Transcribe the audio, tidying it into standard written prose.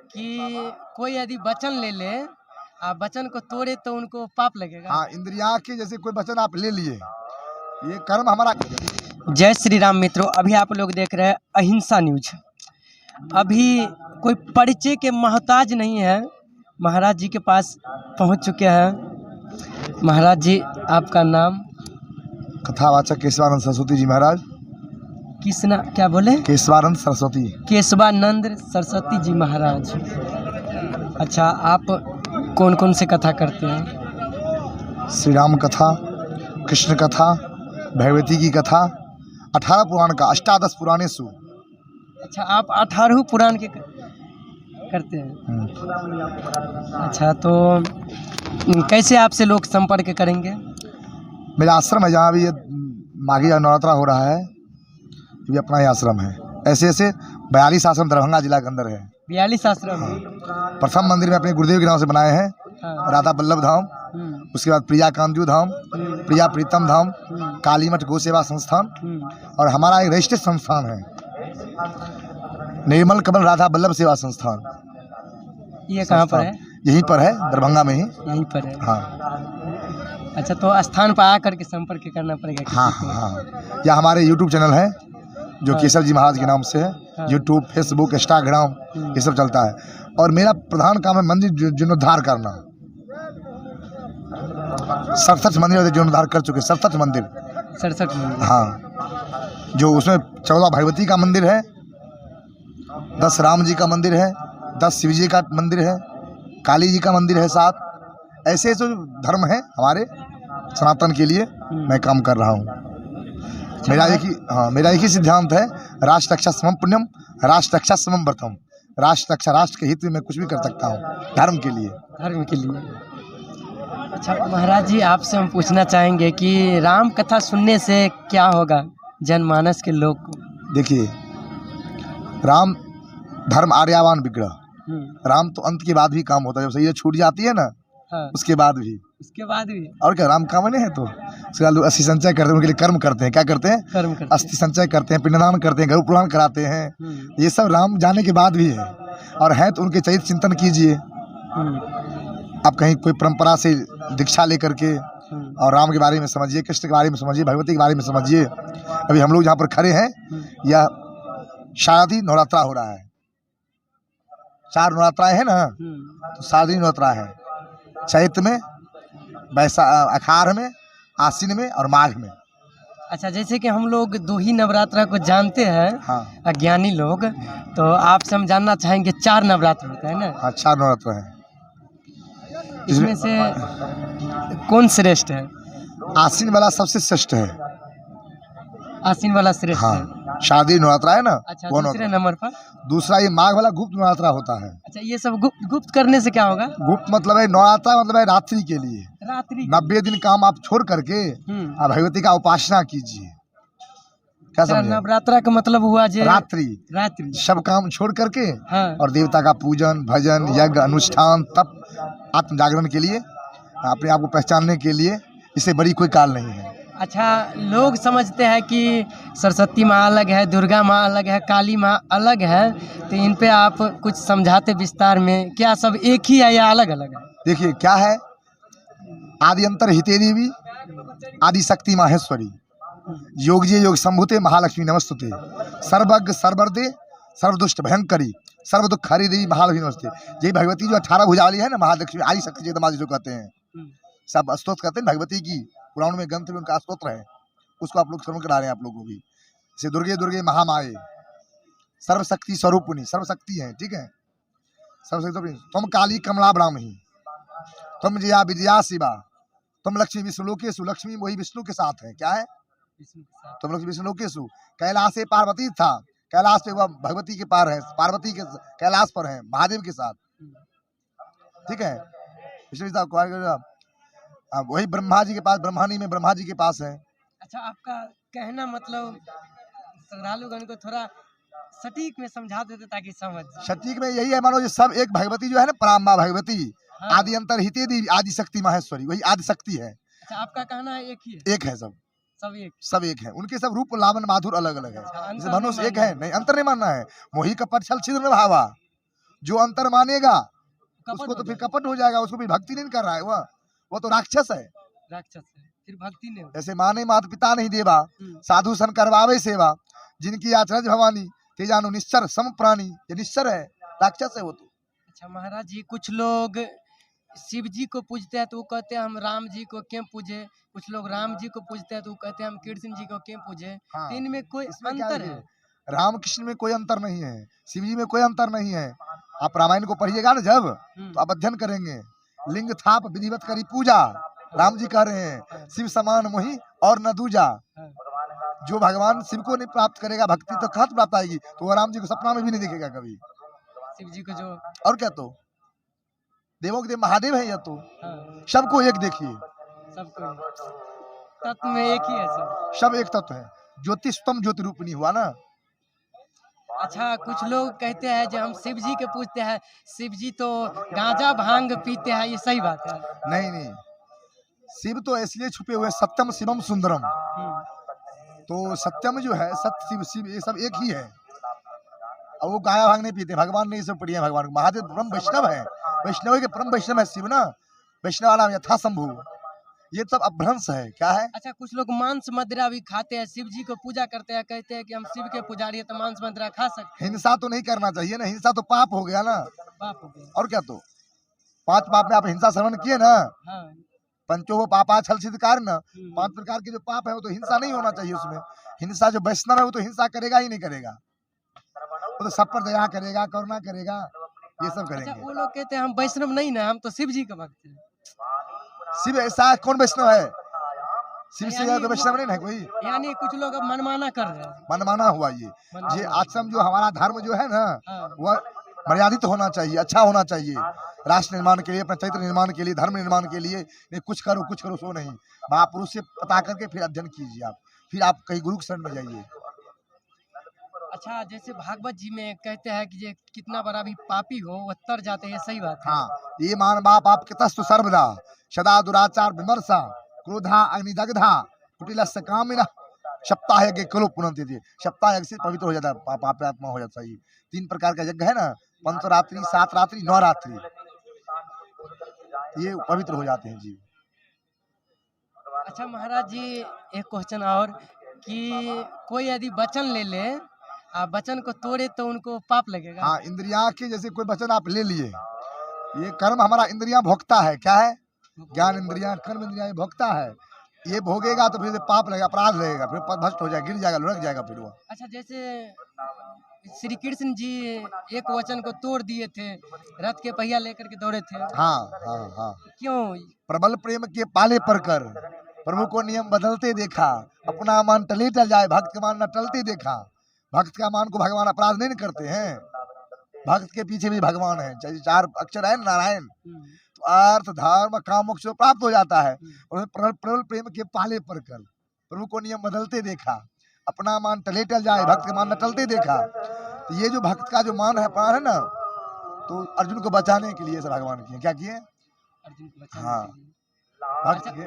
कि कोई यदि वचन ले ले और वचन को तोड़े तो उनको पाप लगेगा। हाँ, इंद्रिया के जैसे कोई वचन आप ले लिए, ये कर्म हमारा। जय श्री राम मित्रों, अभी आप लोग देख रहे हैं अहिंसा न्यूज। अभी कोई परिचय के मोहताज नहीं है, महाराज जी के पास पहुंच चुके हैं। महाराज जी, आपका नाम? कथावाचक केशवानंद सरस्वती जी महाराज। किसना क्या बोले? केशवानंद सरस्वती। केशवानंद सरस्वती जी महाराज। अच्छा, आप कौन कौन से कथा करते हैं? श्री राम कथा, कृष्ण कथा, भगवती की कथा, 18 पुराण का, अष्टादश पुराणे सु। अच्छा, आप 18 पुराण के करते हैं। अच्छा, तो कैसे आपसे लोग संपर्क करेंगे? मेरा आश्रम है जहाँ भी ये माघी नवरात्रा हो रहा है, ये अपना ही आश्रम है। ऐसे ऐसे 42 आश्रम दरभंगा जिला के अंदर है। 42 आश्रम है। प्रथम मंदिर में अपने गुरुदेव के नाम से बनाए हैं, हाँ। राधा बल्लभ धाम, उसके बाद प्रिया कांजू धाम, प्रिया प्रीतम धाम, काली मठ गौ सेवा संस्थान, और हमारा एक रजिस्टर्ड संस्थान है निर्मल कमल राधा बल्लभ सेवा संस्थान। ये कहाँ पर है? यहीं पर है, दरभंगा में ही। यहीं पर है। हाँ। अच्छा, तो स्थान पर आकर के संपर्क करना पड़ेगा? हाँ हाँ, या हमारे यूट्यूब चैनल है जो केशव जी महाराज के नाम से है। हाँ। यूट्यूब, फेसबुक, इंस्टाग्राम, ये सब चलता है। और मेरा प्रधान काम है मंदिर जीर्णोद्धार करना। 67 मंदिर जीर्णोद्धार कर चुके, 67 मंदिर। 67 मंदिर। हाँ, जो उसमें 14 भगवती का मंदिर है, 10 राम जी का मंदिर है, 10 शिव जी का मंदिर है, काली जी का मंदिर है, 7 ऐसे जो धर्म है हमारे सनातन के लिए मैं काम कर रहा हूँ। मेरा एक ही सिद्धांत है, राष्ट्र रक्षा समम पुण्यम, राष्ट्र रक्षा समम व्रतम। राष्ट्र रक्षा, राष्ट्र के हित में मैं कुछ भी कर सकता हूँ धर्म के लिए। धर्म के लिए। अच्छा महाराज जी, आपसे हम पूछना चाहेंगे कि राम कथा सुनने से क्या होगा जनमानस के लोग को? देखिए, राम धर्म आर्यावान विग्रह। राम तो अंत के बाद भी काम होता है, जब सही छूट जाती है ना। हाँ। उसके बाद भी और क्या, राम का मने है तो उसके बाद लोग अस्थि संचय करते हैं, उनके लिए कर्म करते हैं। क्या करते हैं? कर्म करते हैं। अस्थि संचय करते हैं, पिंडदान करते हैं, गरु पुराण कराते हैं। ये सब राम जाने के बाद भी है, और है तो उनके चरित्र चिंतन कीजिए। आप कहीं कोई परंपरा से दीक्षा लेकर के और राम के बारे में समझिए, कृष्ण के बारे में समझिए, भगवती के बारे में समझिए। अभी हम लोग जहाँ पर खड़े हैं, यह शारदीय नवरात्रा हो रहा है। 4 नवरात्राएं है ना, तो शारदीय नवरात्रा है। चैत्र में, अखाढ़ में, आश्विन में और माघ में। अच्छा, जैसे कि हम लोग 2 ही नवरात्रा को जानते हैं। हाँ। अज्ञानी लोग, तो आपसे हम जानना चाहेंगे 4 नवरात्र होते हैं ना? हाँ, 4 नवरात्र है। इसमें से कौन श्रेष्ठ है? आश्विन वाला सबसे श्रेष्ठ है। आश्विन वाला श्रेष्ठ है। शारदीय नवरात्रा है ना। अच्छा, दूसरे नंबर पर? दूसरा ये माघ वाला गुप्त नवरात्रा होता है। अच्छा, ये सब गुप्त करने से क्या होगा? गुप्त मतलब है नवरात्रा, मतलब है रात्रि के लिए। रात्रि 90 दिन काम आप छोड़ करके भगवती का उपासना कीजिए। क्या समझे? नवरात्रा का मतलब हुआ जे रात्रि सब काम छोड़ करके। हाँ। और देवता का पूजन, भजन, यज्ञ, अनुष्ठान, तप, आत्म जागरण के लिए, अपने आप को पहचानने के लिए। इससे बड़ी कोई काल नहीं है। अच्छा, लोग समझते हैं कि सरस्वती माँ अलग है, दुर्गा माँ अलग है, काली माँ अलग है, तो इन पे आप कुछ समझाते विस्तार में, क्या सब एक ही है या अलग अलग है? देखिए क्या है, आदि अंतर हिते देवी, आदि शक्ति माहेश्वरी, योगजे योग संभुते, महालक्ष्मी नमस्तुते, सर्वज्ञ सर्वदे, सर्वदुष्ट भयंकरी, सर्व दुख हरी देवी, महालक्ष्मी नमस्ते। यही भगवती जो 18 भुजा वाली है ना, महालक्ष्मी, आदि शक्ति जगदम्बा जो कहते हैं, सब स्तोत्र करते हैं भगवती की। पुराण में, ग्रंथ में उनका स्तोत्र है, उसको आप लोग श्रवण करा रहे हैं आप लोगों को भी। जैसे दुर्गे दुर्गे महामाये, सर्वशक्ति स्वरूपिणी, सर्वशक्ति है, ठीक है, सर्वशक्ति। तुम काली कमला ब्राह्मी, तुम जया विद्या शिवा, तुम लक्ष्मी विष्णुलोकेशु। लक्ष्मी वही विष्णु के साथ है। क्या है? तुम लक्ष्मी विष्णुलोकेशु। कैलाश पार्वती था, कैलाश पे वह भगवती के पार है, पार्वती के कैलाश पर है, महादेव के साथ, ठीक है। वही ब्रह्मा जी के पास, ब्रह्मानी में ब्रह्मा जी के पास है। अच्छा, आपका कहना मतलब श्रद्धालुगण को थोड़ा सटीक में समझा देते ताकि समझ। सटीक में यही है, मानो ये सब एक भगवती जो है ना, पराम्बा भगवती। हाँ। आदि अंतर हिते देवी, आदि शक्ति माहेश्वरी, वही आदि शक्ति है। अच्छा, आपका कहना है एक ही है? एक है, सब एक है। उनके सब रूप लावन माधुर अलग अलग है। जैसे मनुष्य एक है, नहीं अंतर नहीं मानना है। मोही का पट छल छिद्र भावा, जो अंतर मानेगा कपट उसको तो हो फिर जाएगा। कपट हो जाएगा, उसको भी भक्ति नहीं कर रहा है, वो तो राक्षस है। राक्षस है, फिर भक्ति नहीं होगी। जैसे माने मात पिता नहीं देवा, साधु सन करवावे सेवा, जिनकी आचरज भवानी, तेजानु निश्चर सम प्राणी, ये निश्चर है, राक्षस है वो तो। अच्छा महाराज जी, कुछ लोग शिव जी को पूजते हैं तो वो कहते हैं हम राम जी को क्यों पूजे, कुछ लोग राम जी को पूजते हैं तो वो कहते हैं हम कृष्ण जी को क्यों पूजे। हाँ, तो इनमें कोई इसमें क्या अंतर है है? कि रामकृष्ण में कोई अंतर नहीं है, शिव जी में कोई अंतर नहीं है। आप रामायण को पढ़िएगा ना जब, तो आप अध्ययन करेंगे, लिंग थाप विधिवत करी पूजा, राम जी कह रहे हैं शिव समान मोहि और न दूजा। हाँ। जो भगवान शिव को नहीं प्राप्त करेगा भक्ति तो कहाँ से प्राप्त आएगी, तो वो राम जी को सपना में भी नहीं दिखेगा कभी। शिव जी को जो और क्या, तो देवों के देव महादेव है या तो, हाँ, सबको एक देखिए, सबको तत्व में एक ही है सब। सब एक तत्व है, ज्योतिषतम ज्योति रूपनी हुआ ना। अच्छा कुछ लोग कहते हैं जो हम शिव जी के पूजते हैं, शिव जी तो गांजा भांग पीते हैं, ये सही बात है? नहीं नहीं, शिव तो इसलिए छुपे हुए सत्यम शिवम सुंदरम, तो सत्यम जो है सत्य शिव शिव ये सब एक ही है। अब वो गाया भांग नहीं पीते, भगवान ने ये सब पढ़िया, भगवान महादेव परम वैष्णव है, वैष्णव के परम वैष्णव है शिव ना, वैष्णव वाला यथा शंभु, ये सब अपभ्रंश है। क्या है? अच्छा कुछ लोग मांस मदिरा भी खाते हैं, शिव जी को पूजा करते हैं, कहते हैं कि हम शिव के पुजारी हैं तो मांस मदिरा खा सकते हैं। हिंसा तो नहीं करना चाहिए ना, हिंसा तो पाप हो गया ना। पाप हो गया। और क्या, तो 5 पाप में आप हिंसा श्रवण किए ना, हाँ। पंचो वो पापा छल सिद्ध कार्य न, 5 प्रकार के जो पाप है वो तो हिंसा नहीं होना चाहिए उसमें। हिंसा जो वैष्णव है वो तो हिंसा करेगा ही नहीं करेगा, वो तो सब पर दया करेगा, करुणा करेगा, ये सब अच्छा करेंगे। वो लोग कहते हैं हम वैष्णव नहीं ना, हम तो शिव जी का भक्त हैं। शिव ऐसा कौन वैष्णव है? शिव से यानी कोई वैष्णव नहीं है कोई, यानी कुछ लोग अब मनमाना कर रहे हैं। मनमाना हुआ ये मनमाना। आश्रम जो हमारा धर्म जो है ना, हाँ। वह मर्यादित होना चाहिए, अच्छा होना चाहिए, राष्ट्र निर्माण के लिए, अपने चरित्र निर्माण के लिए, धर्म निर्माण के लिए। नहीं कुछ करो सो नहीं, महापुरुष से पता करके फिर अध्ययन कीजिए आप, फिर आप कहीं गुरु के शरण में जाइए। अच्छा जैसे भागवत जी में कहते हैं कि ये कितना बड़ा भी पापी हो वो तर जाते हैं, सही बात है? हाँ, ये मान बाप आपके तस्तु सर्वदा सदा दुराचार विमर्शा क्रोधा अग्निदग्धा कुटिलस्य कामिना सप्ताह यज्ञ कलो पुनन्ति थे। सप्ताह यज्ञ से पवित्र हो जाता है, पापात्मा हो जाता है। ये 3 प्रकार का यज्ञ है ना, पंचरात्रि, 7 रात्रि, 9 रात्रि, ये पवित्र हो जाते हैं जी। अच्छा महाराज जी एक क्वेश्चन और, कि कोई यदि वचन ले ले और वचन को तोड़े तो उनको पाप लगेगा? हाँ, इंद्रिया के जैसे कोई वचन आप ले लिए, ये कर्म हमारा इंद्रिया भोगता है, क्या है? ज्ञान इंद्रिया, कर्म इंद्रिया भोगता है, ये भोगेगा तो फिर पाप लगेगा, अपराध लगेगा, फिर भ्रष्ट हो जाएगा, गिर जाएगा, लुढ़क जाएगा फिर वो। अच्छा जैसे श्री कृष्ण जी एक वचन को तोड़ दिए थे, रथ के पहिया लेकर के दौड़े थे। हाँ हाँ हाँ, क्यों? प्रबल प्रेम के पाले पर कर प्रभु को नियम बदलते देखा, अपना मान टले टल जाए भक्त का मान न टलते देखा। भक्त का मान को भगवान अपराध नहीं करते हैं, भक्त के पीछे भी भगवान है, चाहे 4 अक्षर है नारायण, तो अर्थ धर्म काम मोक्ष प्राप्त हो जाता है। और प्रबल प्रेम के पाले पर कर प्रभु को नियम बदलते देखा, अपना मान टले टल जाए भक्त का मान न टलते देखा। तो ये जो भक्त का जो मान है, प्राण है ना, तो अर्जुन को बचाने के लिए सब भगवान किए, क्या किए? अर्जुन को बचाने हाँ, के लिए। भक्त अच्छा, के